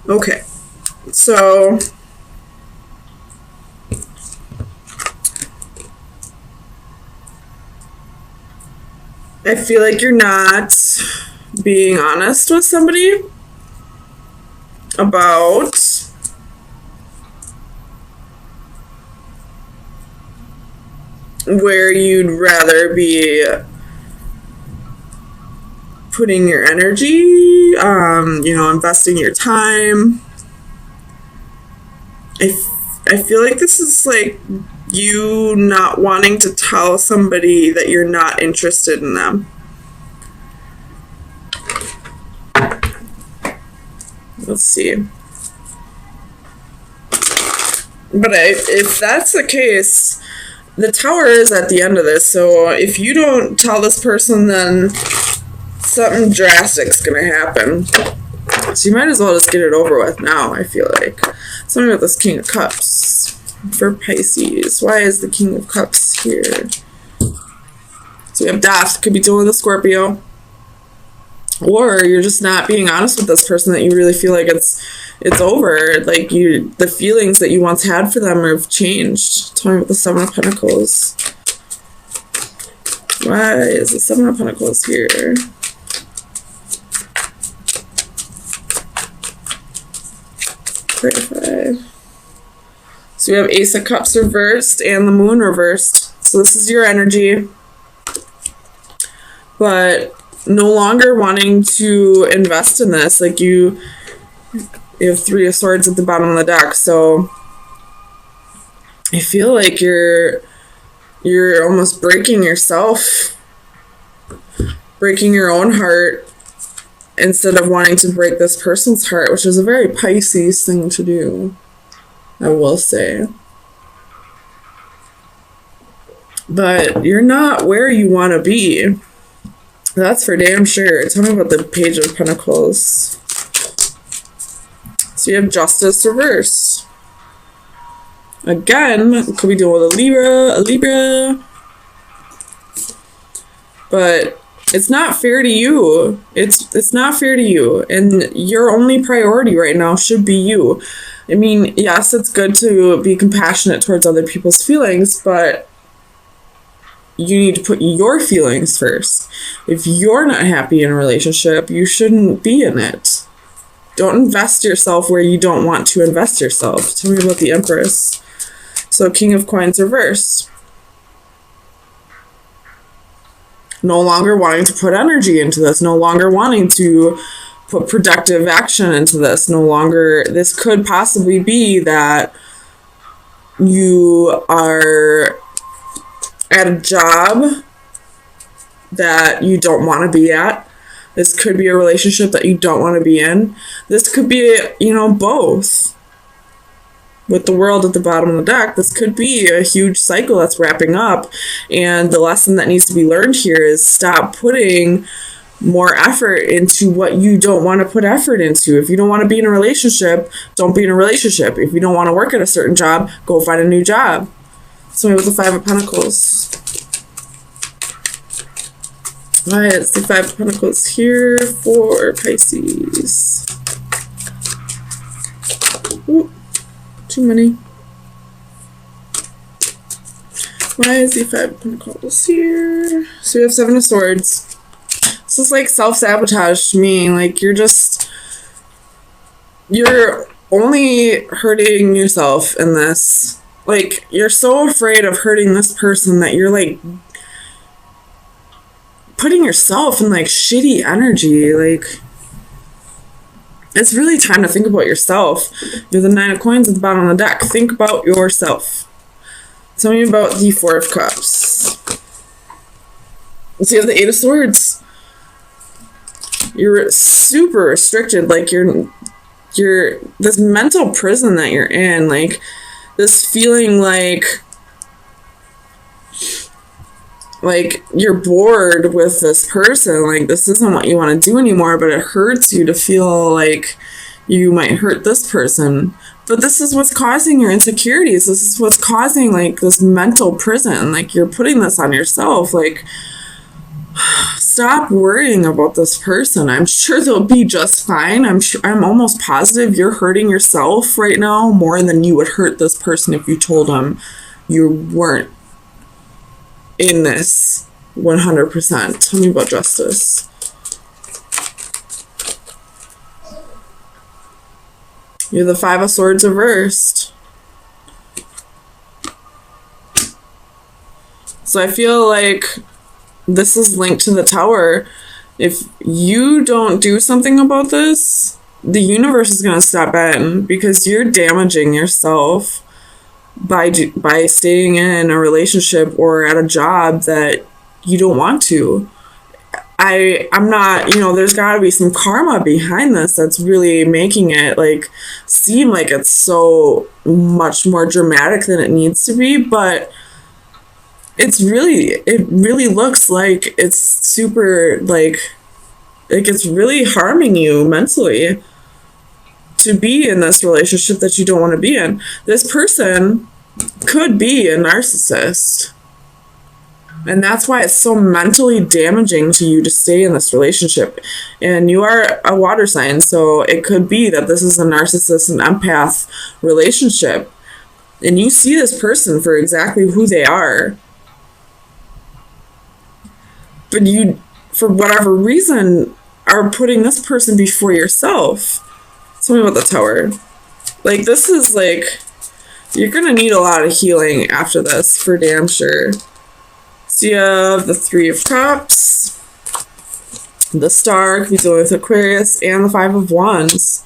Okay. So I feel like you're not being honest with somebody about where you'd rather be putting your energy, investing your time. I feel like this is like you not wanting to tell somebody that you're not interested in them. Let's see. But if that's the case, the Tower is at the end of this. So if you don't tell this person, then something drastic's gonna happen. So you might as well just get it over with now, I feel like. Something with this King of Cups for Pisces. Why is the King of Cups here? So we have Death. Could be dealing with a Scorpio. Or you're just not being honest with this person, that you really feel like it's over. Like the feelings that you once had for them have changed. Tell me about the Seven of Pentacles. Why is the Seven of Pentacles here? So we have Ace of Cups reversed and the Moon reversed. So this is your energy. But no longer wanting to invest in this. Like you have Three of Swords at the bottom of the deck. So I feel like you're almost breaking yourself. Breaking your own heart instead of wanting to break this person's heart, which is a very Pisces thing to do, I will say. But you're not where you want to be. That's for damn sure. Tell me about the Page of Pentacles. So you have Justice reversed. Again, could be dealing with a Libra. But it's not fair to you. It's not fair to you. And your only priority right now should be you. I mean, yes, it's good to be compassionate towards other people's feelings, but you need to put your feelings first. If you're not happy in a relationship, you shouldn't be in it. Don't invest yourself where you don't want to invest yourself. Tell me about the Empress. So King of Coins reversed. No longer wanting to put energy into this, no longer wanting to put productive action into this, no longer, this could possibly be that you are at a job that you don't want to be at. This could be a relationship that you don't want to be in. This could be, both. With the World at the bottom of the deck, this could be a huge cycle that's wrapping up. And the lesson that needs to be learned here is stop putting more effort into what you don't want to put effort into. If you don't want to be in a relationship, don't be in a relationship. If you don't want to work at a certain job, go find a new job. So with the Five of Pentacles. Why is the Five of Pentacles here for Pisces? Ooh. Too many. Why is the Five of Pentacles here? So we have Seven of Swords. This is like self-sabotage to me. Like you're only hurting yourself in this. Like you're so afraid of hurting this person that you're like putting yourself in like shitty energy. Like it's really time to think about yourself. You're the Nine of Coins at the bottom of the deck. Think about yourself. Tell me about the Four of Cups. So you have the Eight of Swords. You're super restricted. Like you're this mental prison that you're in. Like this feeling like you're bored with this person, like this isn't what you want to do anymore, but it hurts you to feel like you might hurt this person. But this is what's causing your insecurities. This is what's causing like this mental prison. Like you're putting this on yourself. Like Stop worrying about this person. I'm sure they'll be just fine. I'm almost positive you're hurting yourself right now more than you would hurt this person if you told them you weren't in this 100%. Tell me about justice. You're the Five of Swords reversed. So I feel like this is linked to the Tower. If you don't do something about this, the universe is going to step in because you're damaging yourself by staying in a relationship or at a job that you don't want to. I'm not, there's got to be some karma behind this that's really making it like seem like it's so much more dramatic than it needs to be, but it really looks like it's super like it's really harming you mentally to be in this relationship that you don't want to be in. This person could be a narcissist. And that's why it's so mentally damaging to you to stay in this relationship. And you are a water sign, so it could be that this is a narcissist and empath relationship. And you see this person for exactly who they are. But you, for whatever reason, are putting this person before yourself. Tell me about the Tower. Like, this is like, you're going to need a lot of healing after this, for damn sure. So you have the Three of Cups, the Star, could be dealing with Aquarius, and the Five of Wands.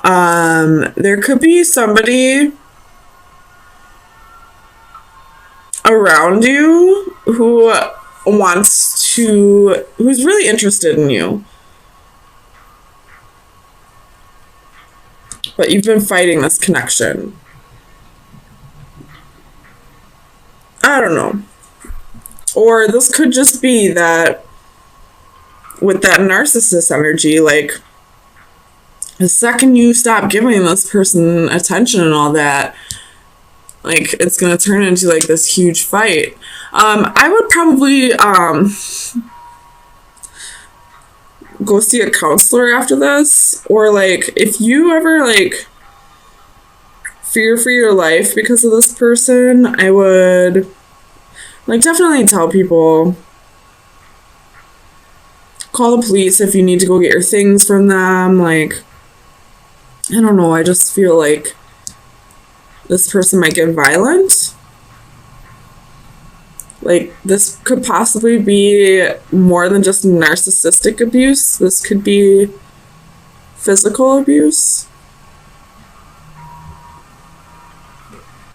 There could be somebody around you who's really interested in you. But you've been fighting this connection. I don't know. Or this could just be that with that narcissist energy, like the second you stop giving this person attention and all that, like it's gonna turn into like this huge fight. I would probably go see a counselor after this, or like if you ever like fear for your life because of this person, I would like definitely tell people, call the police if you need to go get your things from them. Like, I don't know, I just feel like this person might get violent. Like, this could possibly be more than just narcissistic abuse. This could be physical abuse.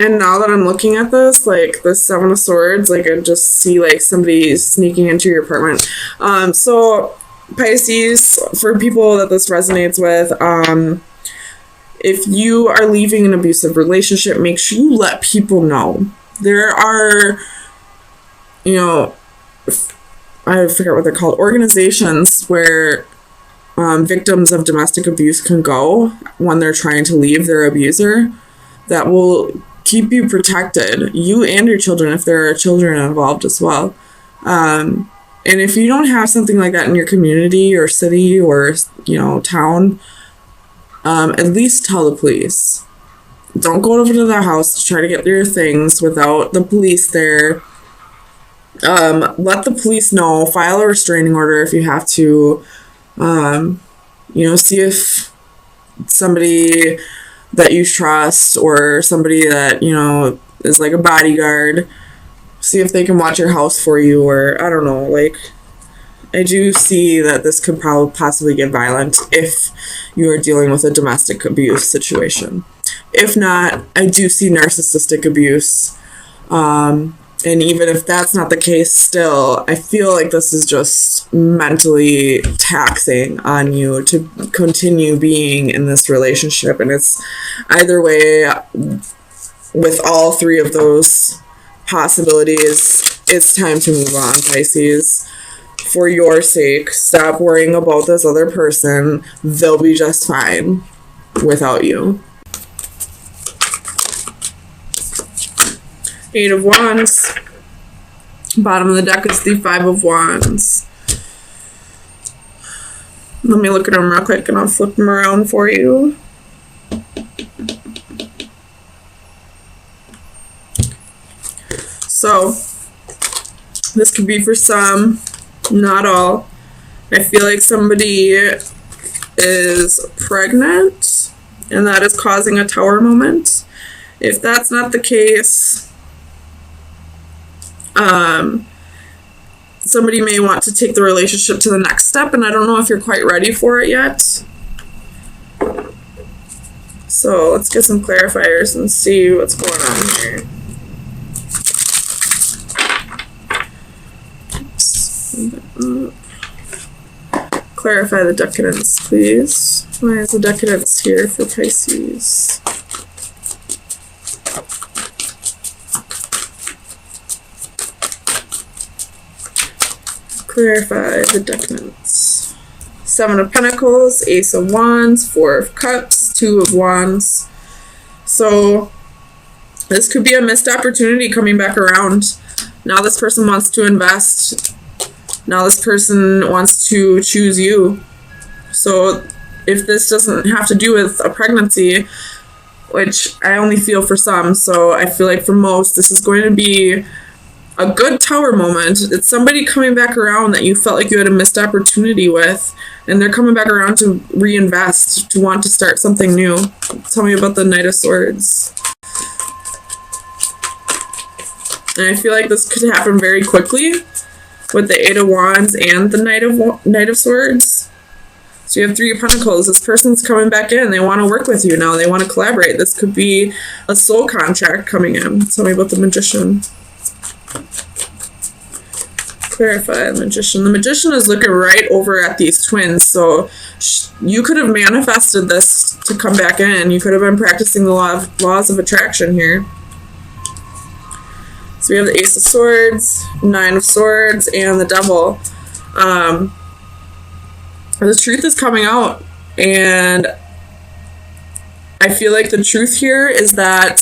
And now that I'm looking at this, like, the Seven of Swords, like, I just see, like, somebody sneaking into your apartment. So, Pisces, for people that this resonates with, if you are leaving an abusive relationship, make sure you let people know. There are, I forget what they're called, organizations where victims of domestic abuse can go when they're trying to leave their abuser, that will keep you protected, you and your children, if there are children involved as well. And if you don't have something like that in your community or city or, town, at least tell the police. Don't go over to their house to try to get your things without the police there. Let the police know, file a restraining order if you have to, see if somebody that you trust or somebody that, is like a bodyguard, see if they can watch your house for you, or I don't know, like, I do see that this could probably possibly get violent if you are dealing with a domestic abuse situation. If not, I do see narcissistic abuse. And even if that's not the case, still, I feel like this is just mentally taxing on you to continue being in this relationship. And it's either way, with all three of those possibilities, it's time to move on, Pisces. For your sake, stop worrying about this other person. They'll be just fine without you. Eight of Wands. Bottom of the deck is the Five of Wands. Let me look at them real quick and I'll flip them around for you. So, this could be for some, not all. I feel like somebody is pregnant and that is causing a Tower moment. If that's not the case, somebody may want to take the relationship to the next step, and I don't know if you're quite ready for it yet. So let's get some clarifiers and see what's going on here. Clarify the decadence, please. Why is the decadence here for Pisces? Clarify the decadence. Seven of Pentacles, Ace of Wands, Four of Cups, Two of Wands. So this could be a missed opportunity coming back around. Now this person wants to invest. Now this person wants to choose you. So if this doesn't have to do with a pregnancy, which I only feel for some, so I feel like for most, this is going to be a good Tower moment. It's somebody coming back around that you felt like you had a missed opportunity with, and they're coming back around to reinvest, to want to start something new. Tell me about the Knight of Swords. And I feel like this could happen very quickly with the Eight of Wands and the Knight of Swords. So you have Three of Pentacles. This person's coming back in. They want to work with you now. They want to collaborate. This could be a soul contract coming in. Tell me about the Magician. Clarify the Magician. The Magician is looking right over at these twins. So you could have manifested this to come back in. You could have been practicing the laws of attraction here. So we have the Ace of Swords, Nine of Swords, and the Devil. The truth is coming out, and I feel like the truth here is that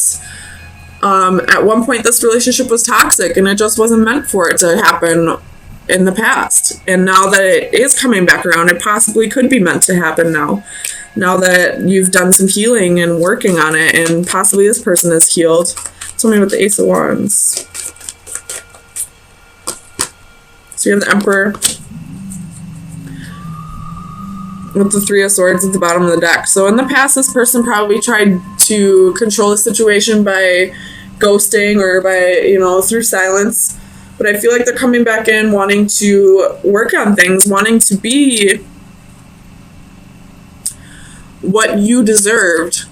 at one point this relationship was toxic and it just wasn't meant for it to happen in the past. And now that it is coming back around, it possibly could be meant to happen now. Now that you've done some healing and working on it, and possibly this person is healed. Tell me about the Ace of Wands. So you have the Emperor with the Three of Swords at the bottom of the deck. So in the past, this person probably tried to control the situation by ghosting or by, through silence. But I feel like they're coming back in wanting to work on things, wanting to be what you deserved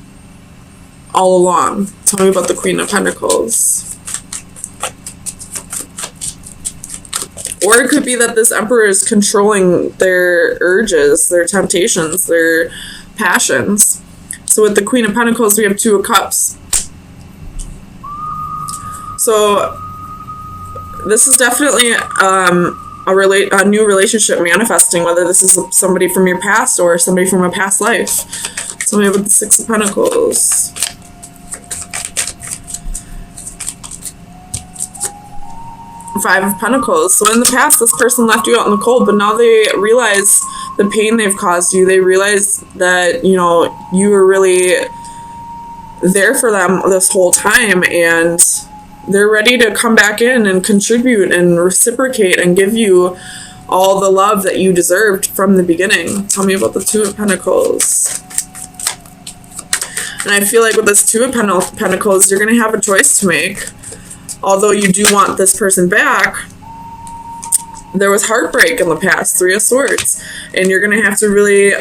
all along. Tell me about the Queen of Pentacles. Or it could be that this Emperor is controlling their urges, their temptations, their passions. So with the Queen of Pentacles, we have Two of Cups. So this is definitely a new relationship manifesting, whether this is somebody from your past or somebody from a past life. Tell me about the Six of Pentacles. Five of Pentacles. So in the past, this person left you out in the cold, but now they realize the pain they've caused you. They realize that, you were really there for them this whole time, and they're ready to come back in and contribute and reciprocate and give you all the love that you deserved from the beginning. Tell me about the Two of Pentacles. And I feel like with this Two of Pentacles, you're going to have a choice to make. Although you do want this person back, there was heartbreak in the past, Three of Swords. And you're going to have to really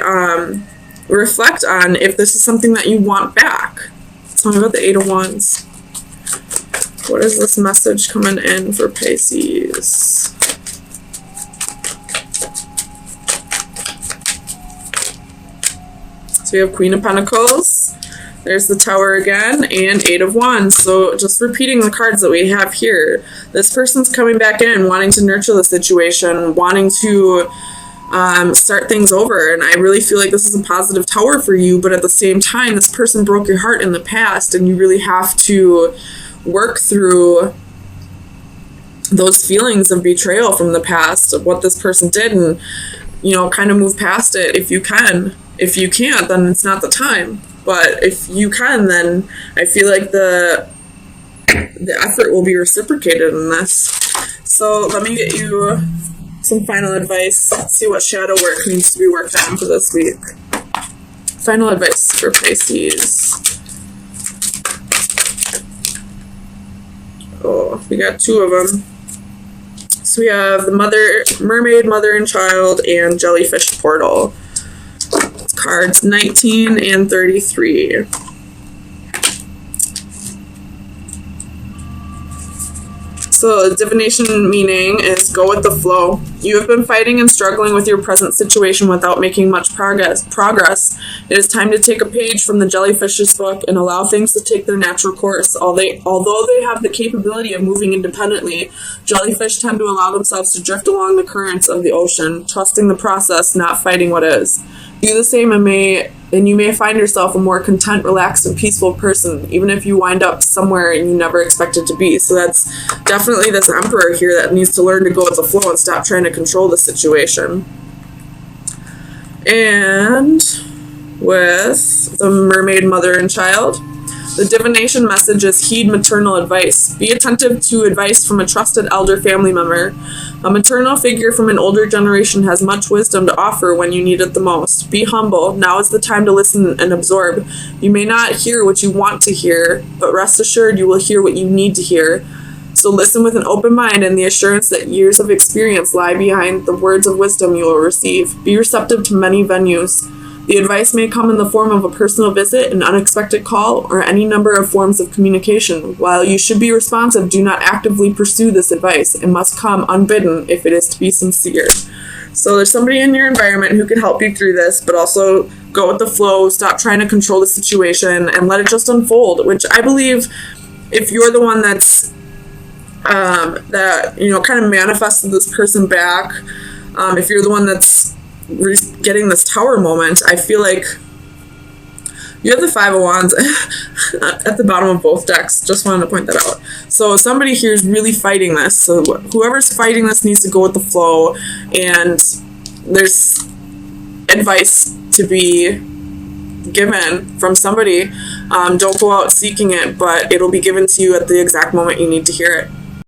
reflect on if this is something that you want back. Tell me about the Eight of Wands. What is this message coming in for Pisces? So we have Queen of Pentacles. There's the Tower again, and Eight of Wands. So just repeating the cards that we have here. This person's coming back in, wanting to nurture the situation, wanting to start things over. And I really feel like this is a positive Tower for you, but at the same time, this person broke your heart in the past, and you really have to work through those feelings of betrayal from the past, of what this person did, and, you know, kind of move past it if you can. If you can't, then it's not the time. But if you can, then I feel like the effort will be reciprocated in this. So let me get you some final advice. See what shadow work needs to be worked on for this week. Final advice for Pisces. Oh, we got two of them. So we have the mermaid, mother and child, and jellyfish portal. It's cards 19 and 33. So divination meaning is go with the flow. You have been fighting and struggling with your present situation without making much progress. It is time to take a page from the jellyfish's book and allow things to take their natural course. Although they have the capability of moving independently, jellyfish tend to allow themselves to drift along the currents of the ocean, trusting the process, not fighting what is. Do the same and you may find yourself a more content, relaxed, and peaceful person, even if you wind up somewhere you never expected to be. So that's definitely this Emperor here that needs to learn to go with the flow and stop trying to control the situation. And with the mermaid, mother, and child, the divination message is heed maternal advice. Be attentive to advice from a trusted elder family member. A maternal figure from an older generation has much wisdom to offer when you need it the most. Be humble. Now is the time to listen and absorb. You may not hear what you want to hear, but rest assured you will hear what you need to hear. So listen with an open mind and the assurance that years of experience lie behind the words of wisdom you will receive. Be receptive to many venues. The advice may come in the form of a personal visit, an unexpected call, or any number of forms of communication. While you should be responsive, do not actively pursue this advice. It must come unbidden if it is to be sincere. So there's somebody in your environment who can help you through this, but also go with the flow, stop trying to control the situation, and let it just unfold, which I believe if you're the one that's that, you know, kind of manifested this person back, if you're the one that's getting this tower moment, I feel like you have the Five of Wands at the bottom of both decks. Just wanted to point that out. So somebody here is really fighting this. So whoever's fighting this needs to go with the flow, and there's advice to be given from somebody. Don't go out seeking it, but it'll be given to you at the exact moment you need to hear it.